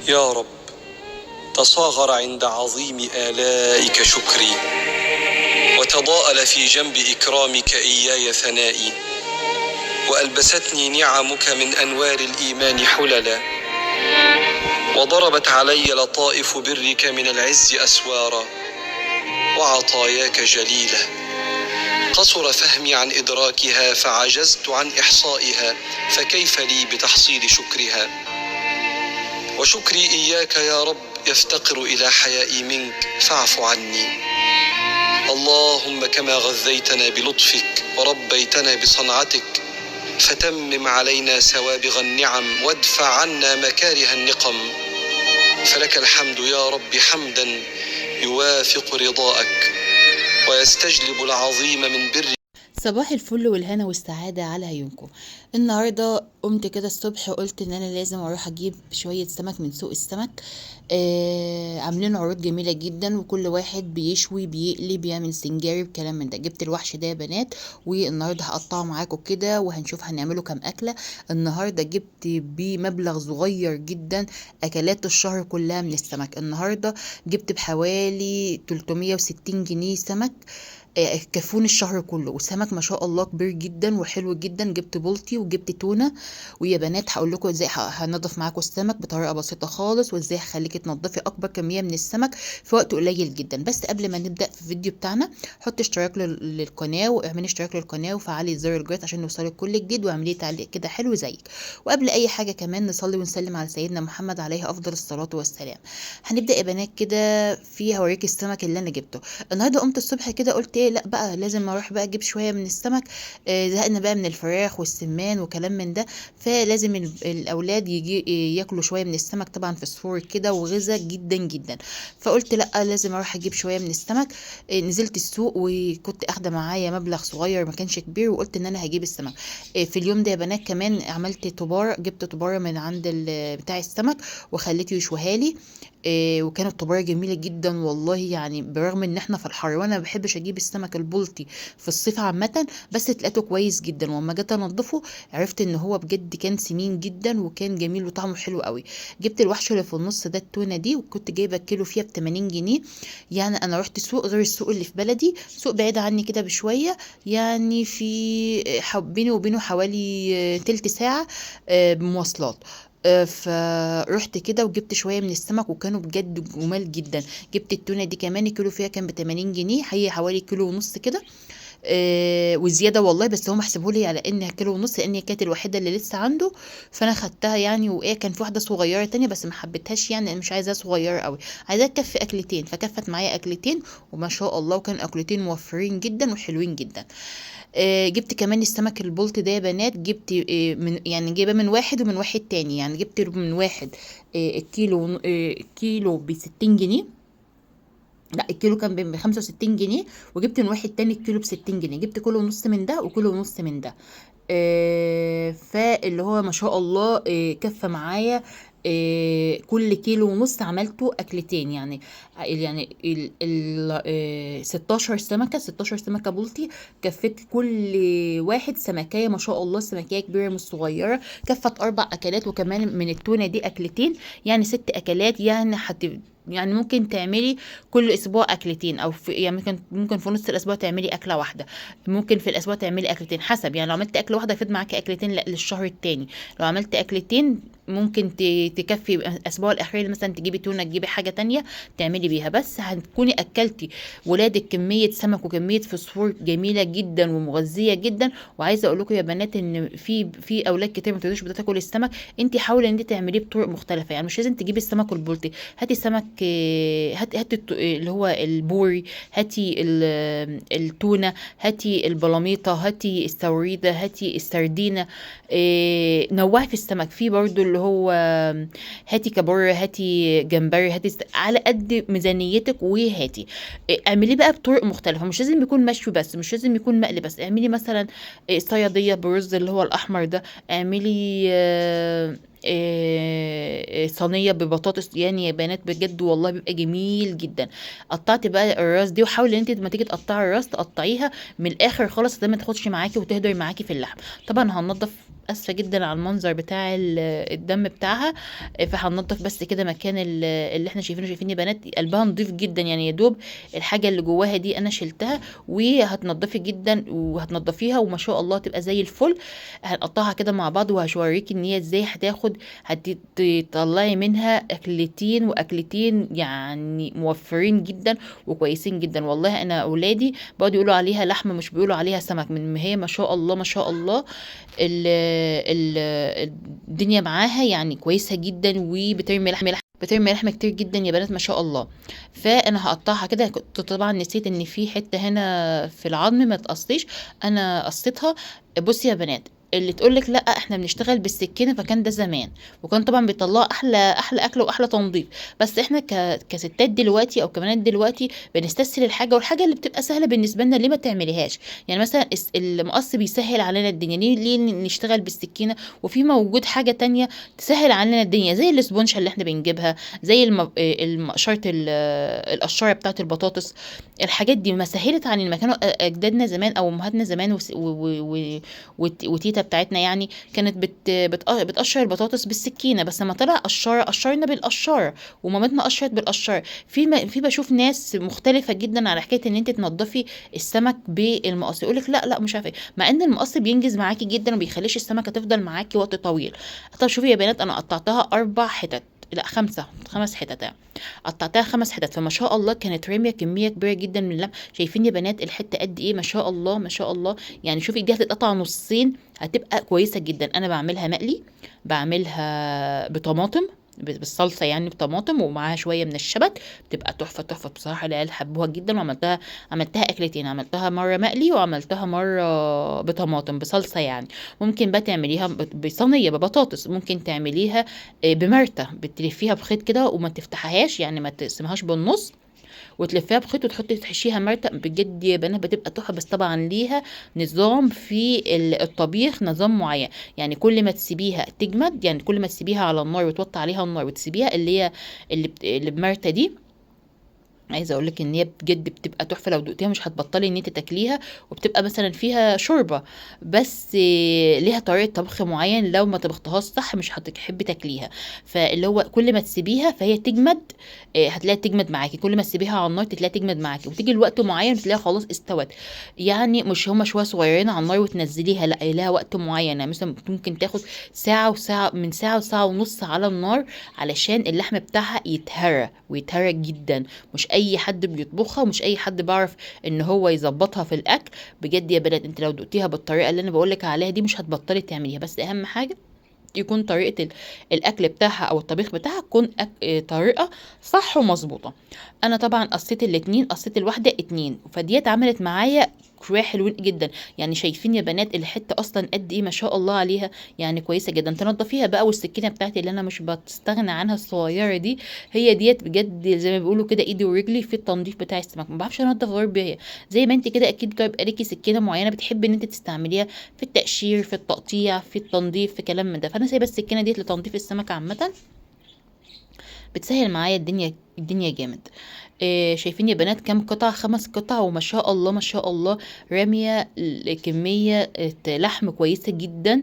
يا رب، تصاغر عند عظيم آلائك شكري، وتضاءل في جنب إكرامك إياي ثنائي، وألبستني نعمك من أنوار الإيمان حللا، وضربت علي لطائف برك من العز أسوارا، وعطاياك جليلة قصر فهمي عن إدراكها فعجزت عن إحصائها، فكيف لي بتحصيل شكرها؟ وشكري إياك يا رب يفتقر إلى حيائي منك، فاعف عني. اللهم كما غذيتنا بلطفك وربيتنا بصنعتك، فتمم علينا سوابغ النعم وادفع عنا مكاره النقم. فلك الحمد يا رب حمدا يوافق رضاءك ويستجلب العظيم من برك. صباح الفل والهنا والسعادة على عيونكم. النهاردة قمت كده الصبح قلت ان انا لازم اروح اجيب شوية سمك من سوق السمك. عاملين عروض جميلة جدا، وكل واحد بيشوي بيقلي بيعمل سنجاري بكلام من ده. جبت الوحش ده يا بنات، والنهاردة هقطعه معاكم كده وهنشوف هنعمله كام اكلة. النهاردة جبت بمبلغ صغير جدا اكلات الشهر كلها من السمك. النهاردة جبت بحوالي 360 جنيه سمك كفون الشهر كله، والسمك ما شاء الله كبير جدا وحلو جدا. جبت بلطي وجبت تونه. ويا بنات هقول لكم ازاي هنضف معاكم السمك بطريقه بسيطه خالص، وازاي هخليكي تنضفي اكبر كميه من السمك في وقت قليل جدا. بس قبل ما نبدا في الفيديو بتاعنا، حطي اشتراك للقناه، واعملي اشتراك للقناه وفعلي زر الجرس عشان يوصلك كل جديد، واعملي تعليق كده حلو زيك. وقبل اي حاجه كمان نصلي ونسلم على سيدنا محمد عليه افضل الصلاه والسلام. هنبدا يا بنات كده في هوريك السمك اللي انا جبته. النهارده قمت الصبح كده قلت ايه، لا بقى لازم اروح بقى اجيب شويه من السمك. زهقنا بقى من الفراخ والسمان وكلام من ده، فلازم الاولاد يجي ياكلوا شويه من السمك، طبعا فسفور كده وغذاء جدا جدا. فقلت لا لازم اروح اجيب شويه من السمك. نزلت السوق وكنت اخده معايا مبلغ صغير ما كانش كبير، وقلت ان انا هجيب السمك. في اليوم ده يا بنات كمان عملت طبار، جبت طباره من عند بتاع السمك وخليته يشويها لي. وكانت طبيعة جميلة جدا والله، يعني برغم ان احنا في الحر وانا ما بحبش اجيب السمك البلطي في الصيف عامة، بس لقيته كويس جدا. واما جيت انضفه عرفت ان هو بجد كان سمين جدا وكان جميل وطعمه حلو قوي. جبت الوحش اللي في النص ده التونة دي، وكنت جايبة الكيلو فيها ب 80 جنيه. يعني انا رحت سوق غير السوق اللي في بلدي، سوق بعيد عني كده بشوية، يعني في بيني وبينه حوالي تلت ساعة بمواصلات. فرحت كده وجبت شويه من السمك وكانوا بجد جمال جدا. جبت التونه دي كمان، الكيلو فيها كان ب 80 جنيه، هي حوالي كيلو ونص كده وزياده والله. بس هم حسبوا لي على انها كيلو ونص لان هي كانت الوحيده اللي لسه عنده، فانا خدتها يعني. وايه كان في واحده صغيره تانية بس ما حبيتهاش، يعني انا مش عايزاها صغيره قوي، عايزاها تكفي اكلتين، فكفت معايا اكلتين وما شاء الله، وكان اكلتين موفرين جدا وحلوين جدا. جبت كمان السمك البلطي ده يا بنات، جبت من يعني جايبه من واحد ومن واحد تاني، يعني جبت من واحد الكيلو ب 60 جنيه. لا الكيلو كان ب 65 جنيه، وجبت من واحد تاني الكيلو ب 60 جنيه. جبت كيلو ونص من ده وكيلو ونص من ده. فاللي هو ما شاء الله كفى معايا. كل كيلو ونص عملته اكلتين، يعني 16 سمكه، 16 سمكه بلطي. كفت كل واحد سمكيه، ما شاء الله سمكيه كبيره مش صغيره. كفت 4 اكلات، وكمان من التونه دي اكلتين، يعني 6 اكلات. يعني ممكن تعملي كل اسبوع اكلتين، او يعني ممكن في نص الاسبوع تعملي اكله واحده، ممكن في الاسبوع تعملي اكلتين حسب. يعني لو عملت اكله واحده يفيد معاكي اكلتين للشهر التاني. لو عملت اكلتين ممكن تكفي الاسبوع الاخير، مثلا تجيبي تونه، تجيبي حاجه تانية تعملي بيها. بس هتكوني اكلتي ولادك كميه سمك وكميه فوسفور جميله جدا ومغذيه جدا. وعايزه اقول لكم يا بنات ان في اولاد كتير ما تقدرش بتاكل السمك. انت حاولي ان انت تعمليه بطرق مختلفه، يعني مش لازم تجيبي السمك البلطي. هاتي سمك هاتي اللي هو البوري، هاتي التونه، هاتي البلاميطه، هاتي السوريده، هاتي السردينه. نوعي في السمك، في برضو اللي هو هاتي كابوريا، هاتي جمبري، هاتي على قد ميزانيتك وهاتي. اعمليه بقى بطرق مختلفه، مش لازم يكون مشوي بس، مش لازم يكون مقلي بس. اعملي مثلا صياديه برز اللي هو الاحمر ده، اعملي صينيه ببطاطس، يعني يا بنات بجد والله بيبقى جميل جدا. قطعتي بقى الراس دي، وحاولي ان انت لما تيجي تقطعي الراس تقطعيها من الاخر خالص، ده ما تاخدش معاكي وتهدر معاكي في اللحم. طبعا هننضف اسفه جدا على المنظر بتاع الدم بتاعها. فهننضف بس كده مكان اللي احنا شايفين يا بنات قلبها نضيف جدا، يعني يا دوب الحاجه اللي جواها دي انا شلتها، وهتنضفي جدا وهتنضفيها وما شاء الله تبقى زي الفل. هنقطعها كده مع بعض وهشوريكي ان هي ازاي هتطلعي منها اكلتين واكلتين يعني موفرين جدا وكويسين جدا. والله انا اولادي بيقعدوا يقولوا عليها لحمه مش بيقولوا عليها سمك، من ما هي ما شاء الله ما شاء الله ال ال الدنيا معاها يعني كويسه جدا، بترمي لحمه كتير جدا يا بنات ما شاء الله. فانا هقطعها كده. كنت طبعا نسيت ان في حته هنا في العظم ما تقصيش، انا قصيتها. بصي يا بنات، اللي تقولك لا احنا بنشتغل بالسكينه فكان ده زمان، وكان طبعا بيطلعوا احلى اكل واحلى تنظيف. بس احنا كستات دلوقتي او كبنات دلوقتي بنستسهل الحاجه، والحاجه اللي بتبقى سهله بالنسبه لنا ليه ما تعمليهاش؟ يعني مثلا المقص بيسهل علينا الدنيا، ليه نشتغل بالسكينه؟ وفي موجود حاجه تانية تسهل علينا الدنيا زي الاسبونشه اللي احنا بنجيبها، زي المقشره القشاره بتاعه البطاطس. الحاجات دي ما سهلت عن ما كانوا اجدادنا زمان او امهاتنا زمان وتيتا بتاعتنا يعني كانت بتقشر البطاطس بالسكينه، بس لما طلع قشرنا بالقشاره، ومامتنا قشرت بالقشاره. في بشوف ناس مختلفه جدا على حكايه ان انت تنضفي السمك بالمقص، يقولك لا لا مش عارفه مع ان المقص بينجز معاكي جدا وبيخليش السمكه تفضل معاكي وقت طويل. طب شوفي يا بنات، انا قطعتها 4 حتت، لا 5 حتت يعني. قطعتها 5 حتت، فما شاء الله كانت راميه كميه كبيره جدا من اللحم. شايفين يا بنات الحته قد ايه؟ ما شاء الله ما شاء الله. يعني شوفي دي هتتقطع نصين هتبقى كويسه جدا. انا بعملها مقلي، بعملها بطماطم بالصلصه يعني بطماطم ومعاها شويه من الشبت، بتبقى تحفه تحفه بصراحه. العيال حبوها جدا، عملتها اكلتين، عملتها مره مقلي وعملتها مره بطماطم بصلصه يعني. ممكن بقى تعمليها بصينيه ببطاطس، ممكن تعمليها بمرته بتلفيها بخيط كده وما تفتحهاش يعني ما تقسمهاش بالنص، وتلفيها بخيط وتحطي تحشيها مرتق. بجد يا بنات بتبقى تحفه، بس طبعا ليها نظام في الطبيخ، نظام معين. يعني كل ما تسيبيها تجمد، يعني كل ما تسيبيها على النار وتوطي عليها النار وتسيبيها اللي هي اللي بمرتة دي، عايزه اقول لك ان هي بجد بتبقى تحفه. لو دقتيها مش هتبطلي ان انت تاكليها. وبتبقى مثلا فيها شوربه، بس ليها طريقه طبخ معين، لو ما طبختهاش صح مش هتحبي تاكليها. فاللي هو كل ما تسيبيها فهي تجمد، هتلاقيها تجمد معاكي. كل ما تسيبيها على النار تلاقيها تجمد معاكي، وتيجي لوقت معين تلاقيها خلاص استوت. يعني مش هما شويه صغيرين على النار وتنزليها، لا لها وقت معين. يعني مثلا ممكن تاخد ساعه وساعه، من ساعه وساعه ونص على النار، علشان اللحم بتاعها ويتهرى جدا. مش اي حد بيطبخها، ومش اي حد بيعرف ان هو يظبطها في الاكل. بجد يا بنات انت لو دقتيها بالطريقه اللي انا بقولك عليها دي مش هتبطلي تعمليها. بس اهم حاجه يكون طريقه الاكل بتاعها او الطبيخ بتاعها تكون طريقه صح ومظبوطه. انا طبعا قصيت الاتنين، قصيت الواحده 2، فديت عملت معايا شويه حلوين جدا. يعني شايفين يا بنات الحته اصلا قد ايه ما شاء الله عليها، يعني كويسه جدا. تنضفيها بقى، والسكينه بتاعتي اللي انا مش بستغنى عنها الصغيره دي، هي ديت بجد زي ما بيقولوا كده ايدي ورجلي في التنظيف بتاع السمك. ما بعرفش انضف غير بيها. زي ما انت كده اكيد بتبقى ليكي سكينه معينه بتحبي ان انت تستعمليها في التقشير، في التقطيع، في التنظيف، في كلام من ده. فانا سايبه السكينه ديت لتنظيف السمك عامه، بتسهل معايا الدنيا جامد. شايفين يا بنات كام قطعة؟ 5 قطع، وما شاء الله ما شاء الله رامية كمية لحم كويسة جدا.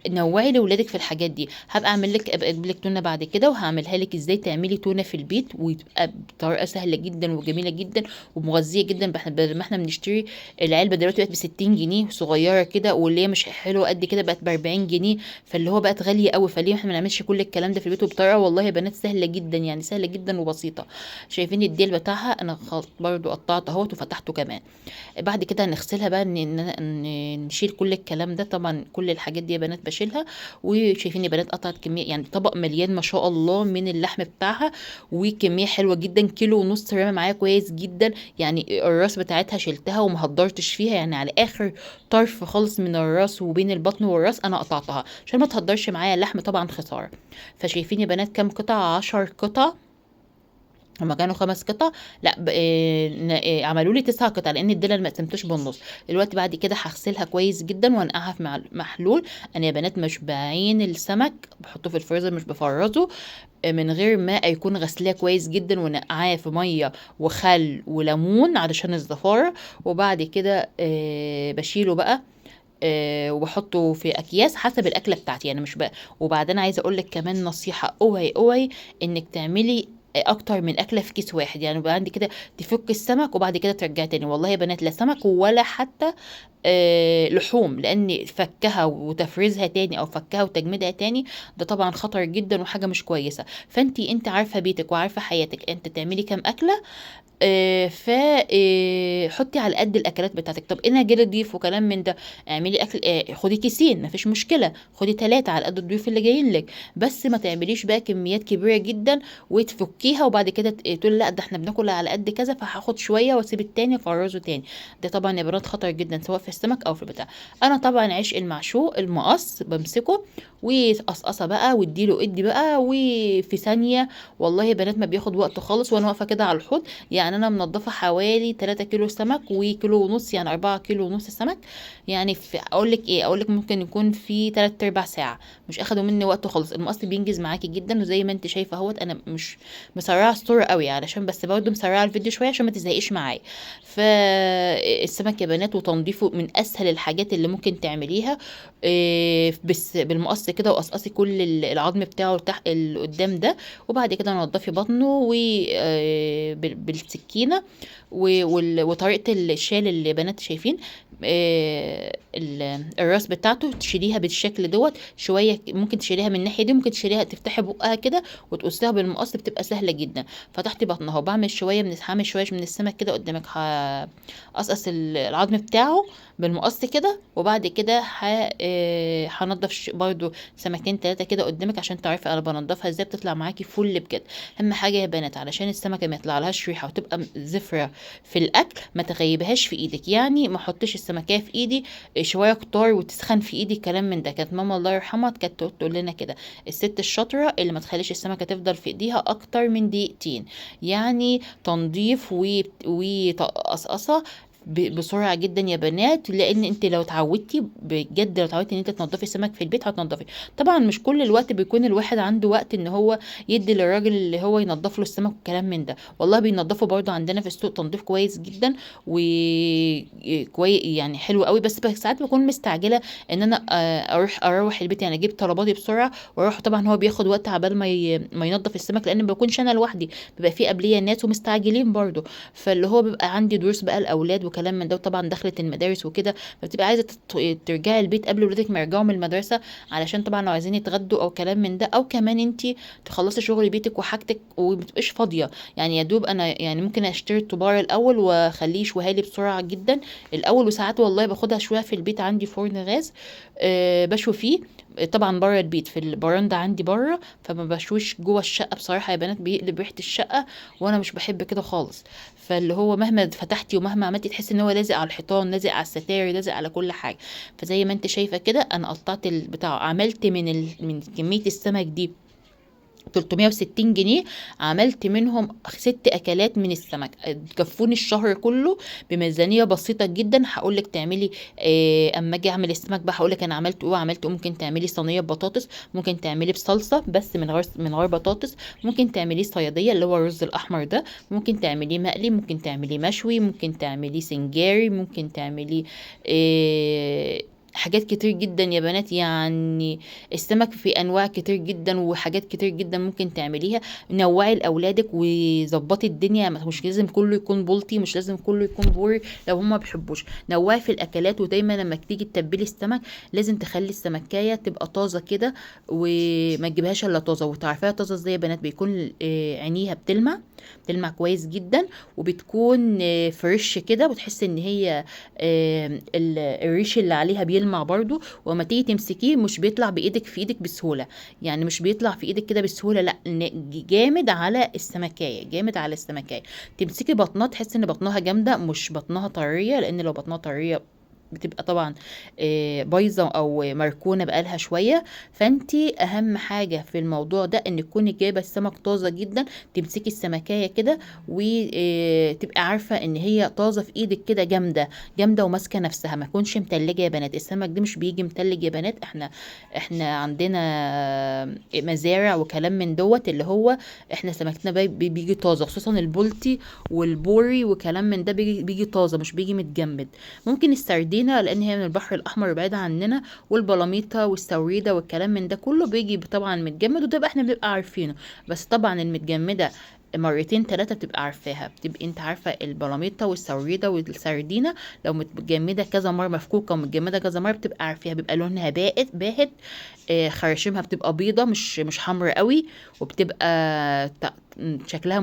نوعي لولادك في الحاجات دي. هبقى ابقى اجيب لك تونة بعد كده، وهعملها لك ازاي تعملي تونة في البيت، وتبقى بطريقة سهلة جدا وجميلة جدا ومغذية جدا. بدل ما احنا بنشتري العلبة دلوقتي بقت ب60 جنيه صغيرة كده، واللي هي مش حلوة قد كده بقت ب40 جنيه، فاللي هو بقت غالية قوي. فليه احنا ما نعملش كل الكلام ده في البيت وبطريقة والله يا بنات سهلة جدا، يعني سهلة جدا وبسيطة. شايفين الديل بتاعها انا برضو قطعت اهوت وفتحته كمان. بعد كده هنغسلها بقى، نشيل كل الكلام ده. طبعا كل الحاجات دي يا بنات بشيلها. وشايفين يا بنات قطعت كميه، يعني طبق مليان ما شاء الله من اللحم بتاعها، وكميه حلوه جدا. 1.5 كيلو رامه معايا كويس جدا. يعني الراس بتاعتها شلتها وما هدرتش فيها، يعني على اخر طرف خالص من الراس وبين البطن والراس انا قطعتها عشان ما تهدرش معايا اللحم، طبعا خساره. فشايفين يا بنات كام قطعه؟ 10 قطع. هما كانوا 5 قطع، لا عملوا لي 9 قطع لان الدله ما قسمتوش بالنص. دلوقتي بعد كده هغسلها كويس جدا وانقعها في محلول. انا يا بنات مش بعين السمك بحطه في الفريزر، مش بفرزه من غير ما يكون غسلاه كويس جدا ونقعاه في ميه وخل وليمون علشان الزفاره. وبعد كده بشيله بقى وبحطه في اكياس حسب الاكله بتاعتي، يعني مش بقى. وبعدين عايزه اقول لك كمان نصيحه، اوعي انك تعملي اكتر من اكله في كيس واحد. يعني يبقى عندي كده تفك السمك وبعد كده ترجعي تاني. والله يا بنات لا سمك ولا حتى لحوم، لان فكها وتفريزها تاني او فكها وتجميدها تاني ده طبعا خطر جدا وحاجه مش كويسه. فانت عارفه بيتك وعارفه حياتك، انت تعملي كام اكله. ف حطي على قد الاكلات بتاعتك. طب انا جالي ضيوف وكلام من ده، اعملي اكل، خدي كيسين مفيش مشكله، خدي 3 على قد الضيوف اللي جايين لك. بس ما تعمليش بقى كميات كبيره جدا وتفكيها وبعد كده تقول لا ده احنا بناكل على قد كذا فهاخد شويه واسيب التاني افرزه تاني. ده طبعا يا بنات خطر جدا سواء في السمك او في البتاع. انا طبعا عشق المعشوق المقص بمسكه وقصقصه بقى واديله ادي بقى وفي ثانيه. والله يا بنات ما بياخد وقت خالص وانا واقفه كده على الحوض. يعني انا منضفه حوالي 3 كيلو سمك وكيلو ونص، يعني 4 كيلو ونص سمك. يعني في اقول لك ممكن يكون في 3 ارباع ساعه، مش اخدوا مني وقت خالص. المقص بينجز معاكي جدا، وزي ما انت شايفه اهوت انا مش مسرعه الصوره قوي علشان بس برضه مسرعه الفيديو شويه عشان ما تزهقيش معايا. فالسمك يا بنات وتنظيفه من اسهل الحاجات اللي ممكن تعمليها. بس بالمقص كده وقصقصي كل العظم بتاعه تحت اللي قدام ده، وبعد كده نضفي بطنه بالسكينه. وطريقه الشال اللي بنات شايفين الراس بتاعته تشيليها بالشكل دوت شويه. ممكن تشيليها من الناحيه دي، ممكن تشيليها تفتحي بقها كده وتقصيها بالمقص، بتبقى سهله جدا. فتحتي بطنها وبعمل شويه هعمل شويه من السمك كده قدامك، هقصقص العظم بتاعه بالمقص كده. وبعد كده هنضف برضو سمكتين 3 كده قدامك عشان تعرفي انا بنضفها ازاي، بتطلع معاكي فل بجد. اهم حاجه يا بنات علشان السمكه ما يطلعلهاش ريحه وتبقى زفره في الاكل، ما تغيبهاش في ايدك. يعني ما احطش السمكيه في ايدي شويه كتار وتسخن في ايدي كلام من ده. كانت ماما الله يرحمها كانت تقول لنا كده، الست الشاطره اللي ما تخليش السمكه تفضل في ايديها اكتر من دقيقتين. يعني تنظيف وتقصقصه بسرعه جدا يا بنات. لان انت لو اتعودتي بجد، لو اتعودتي ان انت تنضفي السمك في البيت هتنضفي. طبعا مش كل الوقت بيكون الواحد عنده وقت ان هو يدي للراجل اللي هو ينضف له السمك والكلام من ده. والله بينضفوا برضو عندنا في السوق تنظيف كويس جدا وكويس يعني حلو قوي. بس ساعات بكون مستعجله ان انا اروح البيت، يعني اجيب طلباتي بسرعه واروح. طبعا هو بياخد وقت عبال ما ينضف السمك، لان ما بكونش انا لوحدي، بيبقى في قبليه ناس ومستعجلين برضو. فاللي هو بيبقى عندي دروس بقى الاولاد وكلام من ده، وطبعا دخلت المدارس وكده، فبتبقى عايزه ترجعي البيت قبل ولادك ما يرجعوا من المدرسه، علشان طبعا لو عايزين يتغدوا او كلام من ده، او كمان انت تخلصي شغل بيتك وحاجتك ومتبقيش فاضيه. يعني يا دوب انا يعني ممكن اشتري الطبار الاول واخليه يشويها لي بسرعه جدا الاول. وساعات والله باخدها شويه في البيت، عندي فرن غاز بشوي فيه. طبعا بره البيت في البرندة عندي بره، فما بشويش جوه الشقه بصراحه يا بنات، بيقلب ريحه الشقه وانا مش بحب كده خالص. فاللي هو مهما فتحتي ومهما عملتي تحسي ان هو لازق على الحيطان، لازق على الستاير، لازق على كل حاجه. فزي ما انت شايفه كده انا قطعت البتاع، عملت من كميه السمك دي 360 جنيه، عملت منهم 6 اكلات من السمك كفوني الشهر كله بميزانيه بسيطه جدا. هقول لك تعملي اما اجي اعمل السمك بقى هقول لك انا عملت ايه. ممكن تعملي صينيه بطاطس، ممكن تعملي بصلصه بس من غير بطاطس، ممكن تعمليه صياديه اللي هو الرز الاحمر ده، ممكن تعمليه مقلي، ممكن تعمليه مشوي، ممكن تعمليه سنجاري، ممكن تعمليه حاجات كتير جدا يا بنات. يعني السمك في انواع كتير جدا وحاجات كتير جدا ممكن تعمليها. نوعي لاولادك وظبطي الدنيا، مش لازم كله يكون بلطي، مش لازم كله يكون بوري لو هما بيحبوش. نوعي في الاكلات، ودايما لما تيجي تتبلي السمك لازم تخلي السمكايه تبقى طازه كده، وما تجيبهاش الا طازه. وتعرفيها طازه ازاي يا بنات؟ بيكون عينيها بتلمع كويس جدا، وبتكون فريش كده، وتحس ان هي الريش اللي عليها بيلمع برضو. وما تيجي تمسكيه مش بيطلع بايدك في ايدك بسهوله، يعني مش بيطلع في ايدك كده بسهوله، لا جامد على السمكايه. تمسكي بطنها تحس ان بطنها جامده مش بطنها طريه، لان لو بطنها طريه بتبقى طبعا بايظه او مركونه بقالها شويه. فانتي اهم حاجه في الموضوع ده ان تكوني جايبه السمك طازه جدا. تمسكي السمكايه كده وتبقى عارفه ان هي طازه في ايدك كده، جامده وماسكه نفسها، ما تكونش متلجه يا بنات. السمك ده مش بيجي متلج يا بنات، احنا عندنا مزارع وكلام من دوت اللي هو احنا سمكتنا بيجي طازه، خصوصا البلطي والبوري وكلام من ده بيجي طازه مش بيجي متجمد. ممكن السردين السردينه لان هي من البحر الاحمر بعيده عننا، والبلاميطه والسوريده والكلام من ده كله بيجي طبعا متجمد، وده بقى احنا بنبقى عارفينه. بس طبعا المتجمده مرتين ثلاثة بتبقى عارفاها، بتبقي انت عارفة البلاميطة والسوريدة والسردينة لو متجمدة كذا مرة، مفكوكة ومتجمدة كذا مرة بتبقى عارفاها، بيبقى لونها باهت. خراشيمها بتبقى بيضة، مش حمرا قوي، وبتبقى شكلها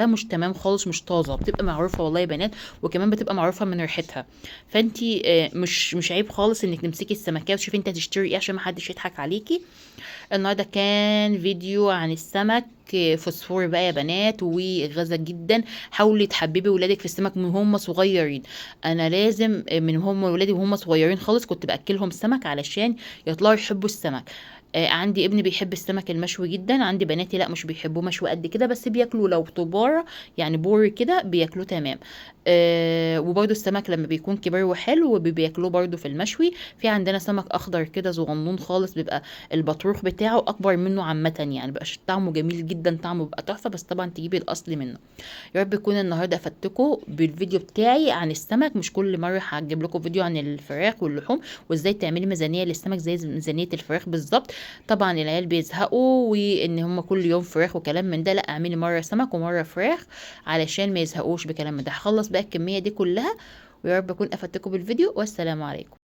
مش تمام خالص، مش طازة، بتبقى معروفة والله يا بنات. وكمان بتبقى معروفة من ريحتها. فانتي مش عيب خالص انك تمسكي السمكية وتشوفي انت هتشتري ايه عشان محدش يضحك عليكي. النهارده كان فيديو عن السمك، فوسفور بقى يا بنات وغذا جدا. حاولي تحببي ولادك في السمك من هم صغيرين. انا لازم من هم ولادي وهم صغيرين خالص كنت باكلهم سمك علشان يطلعوا يحبوا السمك. عندي ابني بيحب السمك المشوي جدا، عندي بناتي لا مش بيحبوه مشوي قد كده، بس بياكلوا لو طبارة يعني بوري كده بياكلوه تمام. وبرده السمك لما بيكون كبير وحلو بياكلوه برده في المشوي. في عندنا سمك اخضر كده صغنون خالص، بيبقى البطروخ بتاعه اكبر منه عامه، يعني بيبقى طعمه جميل جدا، طعمه بيبقى تحفه، بس طبعا تجيبي الاصل منه. يا رب يكون النهارده افدتكم بالفيديو بتاعي عن السمك، مش كل مره هجيب لكم فيديو عن الفراخ واللحوم وازاي تعملي ميزانيه للسمك زي ميزانيه الفراخ بالظبط. طبعا العيال بيزهقوا وان هم كل يوم فراخ وكلام من ده، لا اعملي مره سمك ومره فراخ علشان ما يزهقوش بكلام من ده. هخلص بقى الكميه دي كلها، ويا رب اكون افدتكم بالفيديو، والسلام عليكم.